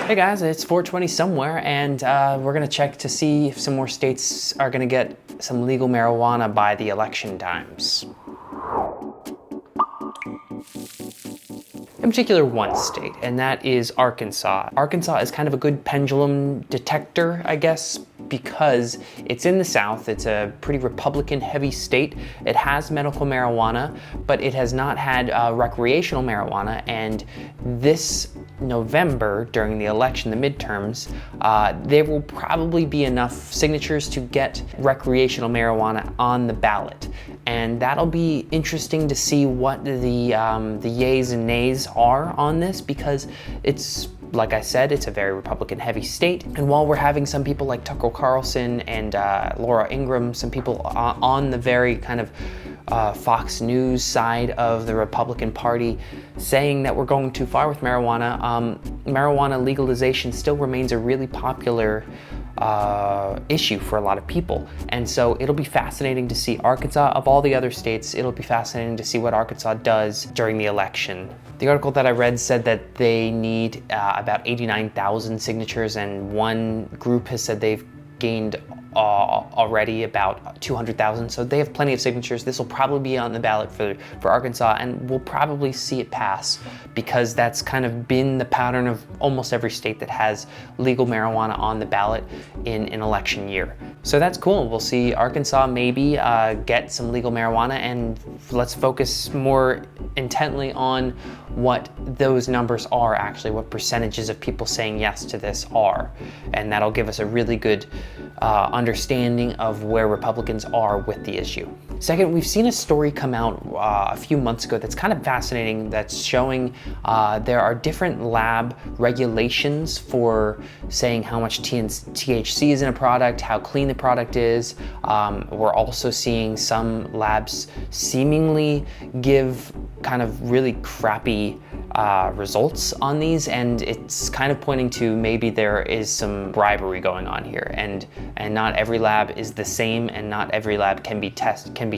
Hey guys, it's 420 somewhere, and we're gonna check to see if some more states are gonna get some legal marijuana by the election times. In particular, one state, and that is Arkansas. Arkansas is kind of a good pendulum detector, I guess, because it's in the South. It's a pretty Republican-heavy state. It has medical marijuana, but it has not had recreational marijuana, and this November, during the election, the midterms, there will probably be enough signatures to get recreational marijuana on the ballot. And that'll be interesting to see what the yays and nays are on this, because it's, like I said, it's a very Republican-heavy state. And while we're having some people like Tucker Carlson and Laura Ingraham, some people on the very kind of Fox News side of the Republican Party saying that we're going too far with marijuana, marijuana legalization still remains a really popular issue for a lot of people. And so it'll be fascinating to see Arkansas. Of all the other states, it'll be fascinating to see what Arkansas does during the election. The article that I read said that they need about 89,000 signatures, and one group has said they've gained already about 200,000, so they have plenty of signatures. This will probably be on the ballot for Arkansas, and we'll probably see it pass, because that's kind of been the pattern of almost every state that has legal marijuana on the ballot in an election year. So that's cool. We'll see Arkansas maybe get some legal marijuana, and let's focus more intently on what those numbers are actually, what percentages of people saying yes to this are, and that'll give us a really good understanding of where Republicans are with the issue. Second, we've seen a story come out a few months ago that's kind of fascinating, that's showing there are different lab regulations for saying how much THC is in a product, how clean the product is. We're also seeing some labs seemingly give kind of really crappy results on these, and it's kind of pointing to maybe there is some bribery going on here, and not every lab is the same, and not every lab can be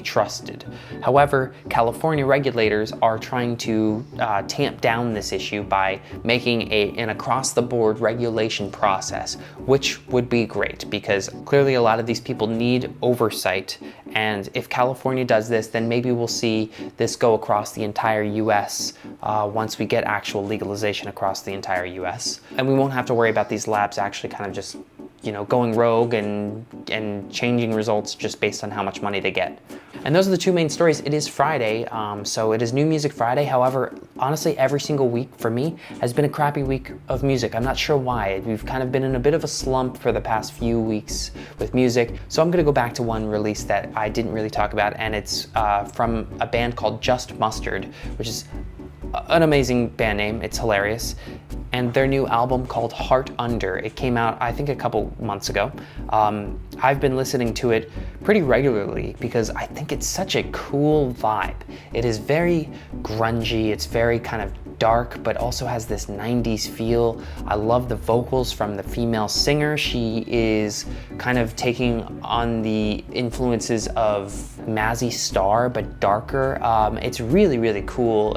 trusted. However, California regulators are trying to tamp down this issue by making an across-the-board regulation process, which would be great, because clearly a lot of these people need oversight, and if California does this, then maybe we'll see this go across the entire US once we get actual legalization across the entire US. And we won't have to worry about these labs actually kind of just, you know, going rogue and changing results just based on how much money they get. And those are the two main stories. It is Friday, so it is New Music Friday. However, honestly, every single week for me has been a crappy week of music. I'm not sure why. We've kind of been in a bit of a slump for the past few weeks with music. So I'm gonna go back to one release that I didn't really talk about, and it's from a band called Just Mustard, which is an amazing band name. It's hilarious. And their new album called Heart Under. It came out, I think, a couple months ago. I've been listening to it pretty regularly because I think it's such a cool vibe. It is very grungy, it's very kind of dark, but also has this 90s feel. I love the vocals from the female singer. She is kind of taking on the influences of Mazzy Star, but darker. It's really, really cool.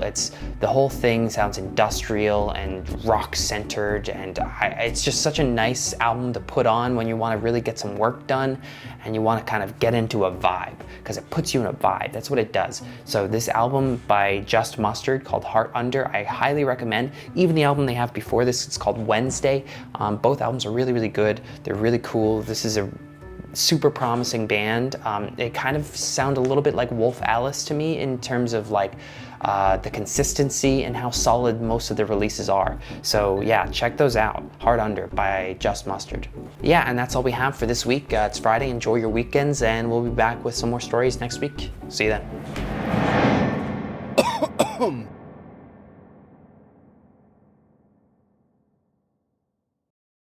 The whole thing sounds industrial and rock-centered, and it's just such a nice album to put on when you want to really get some work done and you want to kind of get into a vibe, because it puts you in a vibe. That's what it does. So this album by Just Mustard called Heart Under, I highly recommend. Even the album they have before this, it's called Wednesday. Both albums are really, really good. They're really cool. This is a super promising band. They kind of sound a little bit like Wolf Alice to me in terms of like the consistency and how solid most of the releases are. So yeah, check those out. Heart Under by Just Mustard. Yeah, and that's all we have for this week. It's Friday. Enjoy your weekends, and we'll be back with some more stories next week. See you then.